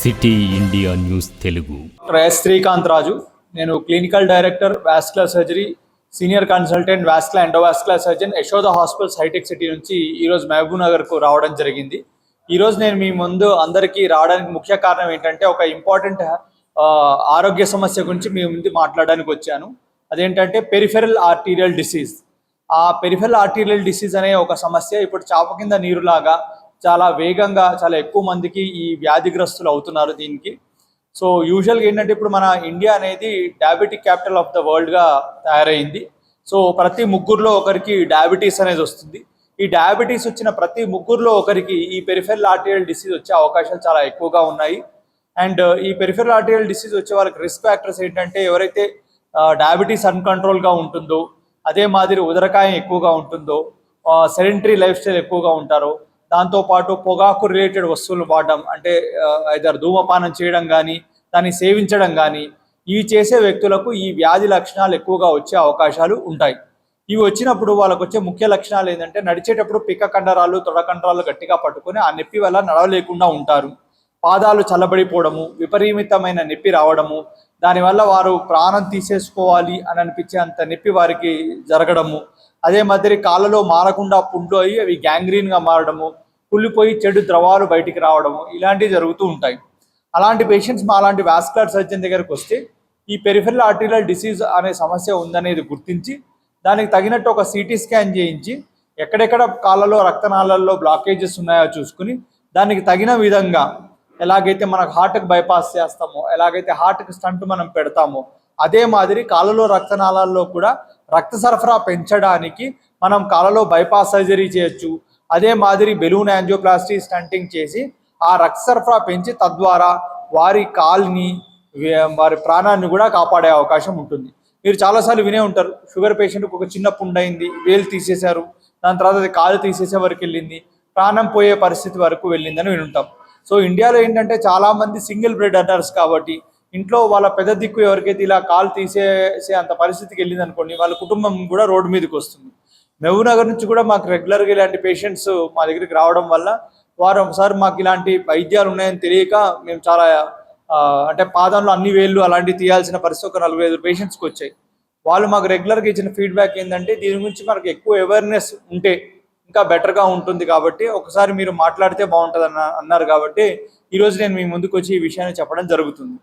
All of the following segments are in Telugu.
City India news Telugu. Srikanth Raju, నేను clinical director vascular surgery, senior consultant vascular endovascular surgeon Yashoda hospitals Hitec city నుంచి ఈరోజు మహబూబ్ నగర్కు రావడం జరిగింది. ఈరోజు నేను మీ ముందు అందరికీ రావడానికి ముఖ్య కారణం ఏంటంటే ఒక ఇంపార్టెంట్ ఆరోగ్య సమస్య గురించి మీ ముందు మాట్లాడడానికి వచ్చాను. అదేంటంటే పెరిఫెరల్ ఆర్టీరియల్ డిసీజ్. ఆ పెరిఫెరల్ ఆర్టీరియల్ డిసీజ్ అనే ఒక సమస్య ఇప్పుడు చాప కింద నీరులాగా చాలా వేగంగా చాలా ఎక్కువ మందికి ఈ వ్యాధిగ్రస్తులు అవుతున్నారు దీనికి. సో యూజువల్గా ఏంటంటే ఇప్పుడు మన ఇండియా అనేది డయాబెటిక్ క్యాపిటల్ ఆఫ్ ద వరల్డ్గా తయారైంది. సో ప్రతి ముగ్గురులో ఒకరికి డయాబెటీస్ అనేది వస్తుంది. ఈ డయాబెటీస్ వచ్చిన ప్రతి ముగ్గురులో ఒకరికి ఈ పెరిఫెరల్ ఆర్టీరియల్ డిసీజ్ వచ్చే అవకాశాలు చాలా ఎక్కువగా ఉన్నాయి. అండ్ ఈ పెరిఫెరల్ ఆర్టీరియల్ డిసీజ్ వచ్చే వాళ్ళకి రిస్క్ ఫ్యాక్టర్స్ ఏంటంటే ఎవరైతే డయాబెటీస్ అన్కంట్రోల్గా ఉంటుందో, అదే మాదిరి ఉదరకాయం ఎక్కువగా ఉంటుందో, సెడెంటరీ లైఫ్ స్టైల్ ఎక్కువగా ఉంటారో, దాంతోపాటు పొగాకు రిలేటెడ్ వస్తువులు వాడడం అంటే ఐదర్ ధూమపానం చేయడం కానీ దాన్ని సేవించడం కానీ ఇవి చేసే వ్యక్తులకు ఈ వ్యాధి లక్షణాలు ఎక్కువగా వచ్చే అవకాశాలు ఉంటాయి. ఇవి వచ్చినప్పుడు వాళ్ళకు వచ్చే ముఖ్య లక్షణాలు ఏంటంటే నడిచేటప్పుడు పిక్క కండరాలు తొడ కండరాలు గట్టిగా పట్టుకొని ఆ నొప్పి వల్ల నడవలేకుండా ఉంటారు. పాదాలు చల్లబడిపోవడము, విపరీతమైన నొప్పి రావడము, దానివల్ల వారు ప్రాణం తీసేసుకోవాలి అని అనిపించే అంత నొప్పి వారికి జరగడము, అదే మాదిరి కాళ్ళలో మారకుండా పుండ్లు అయ్యి అవి గ్యాంగ్రీన్గా మారడము, కుళ్ళిపోయి చెడు ద్రవాలు బయటికి రావడము ఇలాంటివి జరుగుతూ ఉంటాయి. అలాంటి పేషెంట్స్ మా అలాంటి వాస్కులర్ సర్జన్ దగ్గరకు వస్తే ఈ పెరిఫెరల్ ఆర్టీరియల్ డిసీజ్ అనే సమస్య ఉందనేది గుర్తించి దానికి తగినట్టు ఒక సిటీ స్కాన్ చేయించి ఎక్కడెక్కడ కాళ్ళలో రక్తనాళాల్లో బ్లాకేజెస్ ఉన్నాయో చూసుకుని దానికి తగిన విధంగా ఎలాగైతే మనకు హార్ట్కి బైపాస్ చేస్తామో, ఎలాగైతే హార్ట్కి స్టంట్ మనం పెడతామో, అదే మాదిరి కాళ్ళలో రక్తనాళాల్లో కూడా రక్త సరఫరా పెంచడానికి మనం కాళ్ళలో బైపాస్ సర్జరీ చేయొచ్చు. అదే మాదిరి బెలూన్ యాంజియోప్లాస్టీ స్టంటింగ్ చేసి ఆ రక్త సరఫరా పెంచి తద్వారా వారి కాల్ని వారి ప్రాణాన్ని కూడా కాపాడే అవకాశం ఉంటుంది. మీరు చాలాసార్లు వినే ఉంటారు, షుగర్ పేషెంట్కి ఒక చిన్న పుండైంది, వేలు తీసేశారు, దాని తర్వాత అది కాలు తీసేసే వరకు వెళ్ళింది, ప్రాణం పోయే పరిస్థితి వరకు వెళ్ళిందని వినుంటాం. సో ఇండియాలో ఏంటంటే చాలామంది సింగిల్ బ్రెడ్ అన్నర్స్ కాబట్టి ఇంట్లో వాళ్ళ పెద్ద దిక్కు ఎవరికైతే ఇలా కాలు తీసేసే అంత పరిస్థితికి వెళ్ళింది అనుకోండి, వాళ్ళ కుటుంబం కూడా రోడ్డు మీదకి వస్తుంది. మహబూబ్ నగర్ నుంచి కూడా మాకు రెగ్యులర్గా ఇలాంటి పేషెంట్స్ మా దగ్గరికి రావడం వల్ల వారు ఒకసారి మాకు ఇలాంటి వైద్యాలు ఉన్నాయని తెలియక మేము చాలా అంటే పాదంలో అన్ని వేళ్ళు అలాంటివి తీయాల్సిన పరిస్థితి ఒక 4-5 పేషెంట్స్కి వచ్చాయి. వాళ్ళు మాకు రెగ్యులర్గా ఇచ్చిన ఫీడ్బ్యాక్ ఏంటంటే దీని గురించి మనకు ఎక్కువ అవేర్నెస్ ఉంటే ఇంకా బెటర్గా ఉంటుంది, కాబట్టి ఒకసారి మీరు మాట్లాడితే బాగుంటుంది అన్నారు. కాబట్టి ఈరోజు నేను మీ ముందుకు వచ్చి ఈ విషయాన్ని చెప్పడం జరుగుతుంది.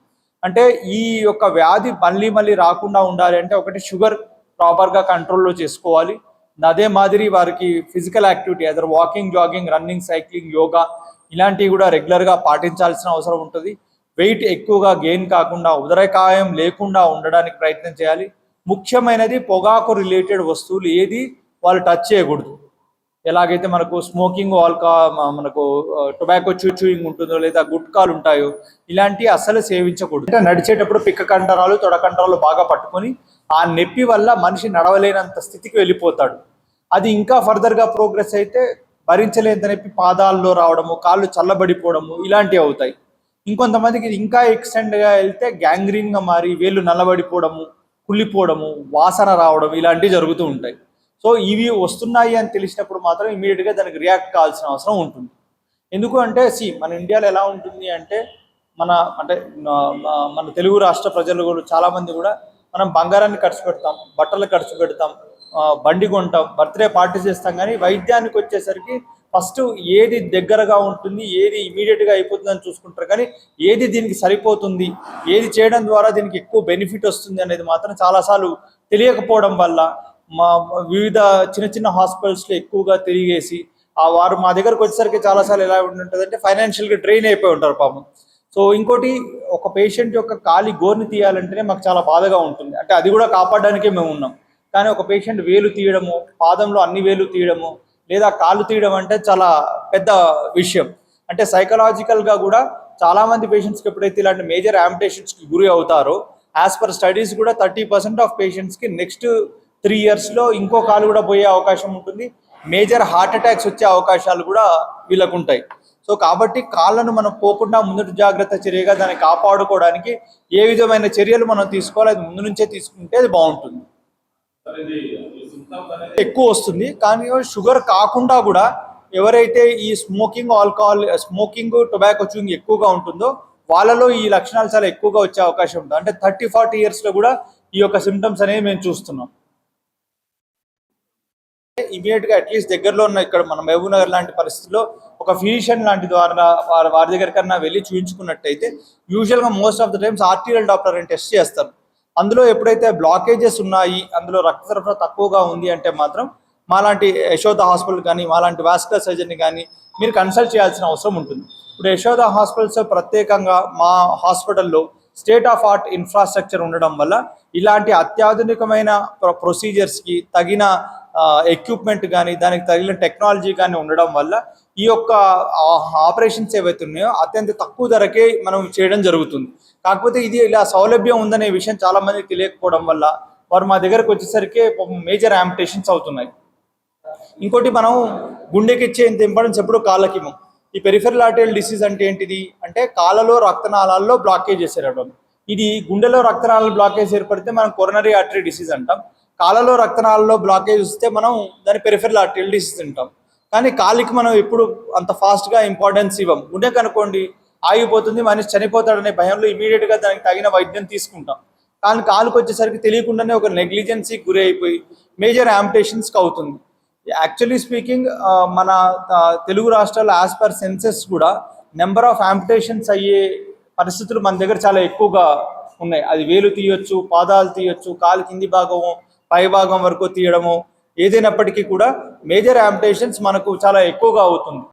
అంటే ఈ యొక్క వ్యాధి మళ్ళీ రాకుండా ఉండాలి అంటే ఒకటి షుగర్ ప్రాపర్గా కంట్రోల్లో చేసుకోవాలి. అదే మాదిరి వారికి physical activity other walking, jogging, running, cycling, yoga ఇలాంటివి కూడా రెగ్యులర్గా పాటించాల్సిన అవసరం ఉంటుంది. వెయిట్ ఎక్కువగా గెయిన్ కాకుండా ఉదరకాయం లేకుండా ఉండడానికి ప్రయత్నం చేయాలి. ముఖ్యమైనది పొగాకు రిలేటెడ్ వస్తువులు ఏది వాళ్ళు టచ్ చేయకూడదు. ఎలాగైతే మనకు స్మోకింగ్, మనకు టొబాకో చూయింగ్ ఉంటుందో లేదా గుట్కాలు ఉంటాయో ఇలాంటివి అస్సలు సేవించకూడదు. అంటే నడిచేటప్పుడు పిక్క కండరాలు తొడ కండరాలు బాగా పట్టుకొని ఆ నొప్పి వల్ల మనిషి నడవలేనంత స్థితికి వెళ్ళిపోతాడు. అది ఇంకా ఫర్దర్గా ప్రోగ్రెస్ అయితే భరించలేనంత నొప్పి పాదాల్లో రావడము, కాళ్ళు చల్లబడిపోవడము ఇలాంటివి అవుతాయి. ఇంకొంతమందికి ఇంకా ఎక్స్టెండ్గా వెళ్తే గ్యాంగ్రీన్గా మారి వేళ్ళు నల్లబడిపోవడము, కుళ్ళిపోవడము, వాసన రావడం ఇలాంటివి జరుగుతూ ఉంటాయి. సో ఇవి వస్తున్నాయి అని తెలిసినప్పుడు మాత్రం ఇమీడియట్గా దానికి రియాక్ట్ కావాల్సిన అవసరం ఉంటుంది. ఎందుకు అంటే మన ఇండియాలో ఎలా ఉంటుంది అంటే మన తెలుగు రాష్ట్ర ప్రజలు కూడా చాలామంది కూడా మనం బంగారాన్ని ఖర్చు పెడతాం, బట్టలు ఖర్చు పెడతాం, బండి కొంటాం, బర్త్డే పార్టీ చేస్తాం, కానీ వైద్యానికి వచ్చేసరికి ఫస్ట్ ఏది దగ్గరగా ఉంటుంది, ఏది ఇమీడియట్గా అయిపోతుంది అని చూసుకుంటారు. కానీ ఏది దీనికి సరిపోతుంది, ఏది చేయడం ద్వారా దీనికి ఎక్కువ బెనిఫిట్ వస్తుంది అనేది మాత్రం చాలాసార్లు తెలియకపోవడం వల్ల వివిధ చిన్న హాస్పిటల్స్లో ఎక్కువగా తిరిగేసి వారు మా దగ్గరకు వచ్చేసరికి చాలాసార్లు ఎలా ఉంటుంది అంటే ఫైనాన్షియల్గా డ్రైన్ అయిపోయి ఉంటారు పాపం. సో ఇంకోటి, ఒక పేషెంట్ యొక్క కాలి గోర్ని తీయాలంటేనే మాకు చాలా బాధగా ఉంటుంది. అంటే అది కూడా కాపాడడానికే మేము ఉన్నాం. కానీ ఒక పేషెంట్ వేలు తీయడము, పాదంలో అన్ని వేలు తీయడము లేదా కాలు తీయడం అంటే చాలా పెద్ద విషయం. అంటే సైకలాజికల్గా కూడా చాలామంది పేషెంట్స్కి ఎప్పుడైతే ఇలాంటి మేజర్ యాంపిటేషన్స్కి గురి అవుతారో యాజ్ పర్ స్టడీస్ కూడా 30% ఆఫ్ పేషెంట్స్కి నెక్స్ట్ 3 yearsలో ఇంకో కాలు కూడా పోయే అవకాశం ఉంటుంది. మేజర్ హార్ట్ అటాక్స్ వచ్చే అవకాశాలు కూడా వీళ్ళకు ఉంటాయి. సో కాబట్టి కాళ్ళను మనం పోకుండా ముందు జాగ్రత్త చర్యగా దాన్ని కాపాడుకోవడానికి ఏ విధమైన చర్యలు మనం తీసుకోవాలి, అది ముందు నుంచే తీసుకుంటే అది బాగుంటుంది. ఎక్కువ వస్తుంది, కానీ షుగర్ కాకుండా కూడా ఎవరైతే ఈ స్మోకింగ్, టొబాకో చూయింగ్ ఎక్కువగా ఉంటుందో వాళ్ళలో ఈ లక్షణాలు చాలా ఎక్కువగా వచ్చే అవకాశం ఉంటుంది. అంటే 30-40 ఇయర్స్లో కూడా ఈ యొక్క సిమ్టమ్స్ అనేవి మేము చూస్తున్నాం. ఇమీడియట్గా అట్లీస్ట్ దగ్గరలో ఉన్న ఇక్కడ మన మహబూబ్ నగర్ లాంటి పరిస్థితుల్లో ఒక ఫిజిషియన్ లాంటి ద్వారా వారి దగ్గరికన్నా వెళ్ళి చూపించుకున్నట్టయితే యూజువల్గా most of the times arterial Doppler అని టెస్ట్ చేస్తారు. అందులో ఎప్పుడైతే బ్లాకేజెస్ ఉన్నాయి, అందులో రక్త సరఫరా తక్కువగా ఉంది అంటే మాత్రం మాలాంటి యశోద హాస్పిటల్ కానీ మాలాంటి వాస్కులర్ సర్జన్ని కానీ మీరు కన్సల్ట్ చేయాల్సిన అవసరం ఉంటుంది. ఇప్పుడు యశోద హాస్పిటల్స్ ప్రత్యేకంగా మా హాస్పిటల్లో స్టేట్ ఆఫ్ ఆర్ట్ ఇన్ఫ్రాస్ట్రక్చర్ ఉండడం వల్ల ఇలాంటి అత్యాధునికమైన ప్రొసీజర్స్కి తగిన ఎక్విప్మెంట్ కానీ దానికి తగిన టెక్నాలజీ కానీ ఉండడం వల్ల ఈ యొక్క ఆపరేషన్స్ ఏవైతే ఉన్నాయో అత్యంత తక్కువ ధరకే మనం చేయడం జరుగుతుంది. కాకపోతే ఇది ఇలా సౌలభ్యం ఉందనే విషయం చాలా మందికి తెలియకపోవడం వల్ల వారు మా దగ్గరకు వచ్చేసరికి మేజర్ యాంపిటేషన్స్ అవుతున్నాయి. ఇంకోటి, మనం గుండెకి ఇచ్చే ఇంత ఇంపార్టెన్స్ ఎప్పుడు కాళ్ళకి ఇవ్వం. ఈ పెరిఫెరల్ ఆర్టరియల్ డిసీజ్ అంటే ఏంటిది అంటే కాళ్ళలో రక్తనాళాల్లో బ్లాకేజెస్ ఏర్పడడం. ఇది గుండెలో రక్తనాళాలు బ్లాకేజ్ ఏర్పడితే మనం కొరనరీ ఆర్టరీ డిసీజ్ అంటాం. కాళ్ళలో రక్తనాళాల్లో బ్లాకేజ్ వస్తే మనం దాన్ని పెరిఫెరల్ ఆర్టరియల్ డిసీజ్ అంటాం. కానీ కాలికి మనం ఎప్పుడు అంత ఫాస్ట్గా ఇంపార్టెన్స్ ఇవ్వం. గుండెకి అనుకోండి ఆగిపోతుంది, మనిషి చనిపోతాడనే భయంలో ఇమీడియట్గా దానికి తగిన వైద్యం తీసుకుంటాం. కానీ కాలుకి వచ్చేసరికి తెలియకుండానే ఒక నెగ్లిజెన్సీకి గురి అయిపోయి మేజర్ యాంపిటేషన్స్కి అవుతుంది. యాక్చువల్లీ స్పీకింగ్ మన తెలుగు రాష్ట్రాల్లో యాజ్ పర్ సెన్సెస్ కూడా నెంబర్ ఆఫ్ యాంపిటేషన్స్ అయ్యే పరిస్థితులు మన దగ్గర చాలా ఎక్కువగా ఉన్నాయి. అది వేలు తీయొచ్చు, పాదాలు తీయొచ్చు, కాలు కింది భాగము పై భాగం వరకు తీయడము, ఏదైనప్పటికీ కూడా మేజర్ యాంపిటేషన్స్ మనకు చాలా ఎక్కువగా అవుతుంది.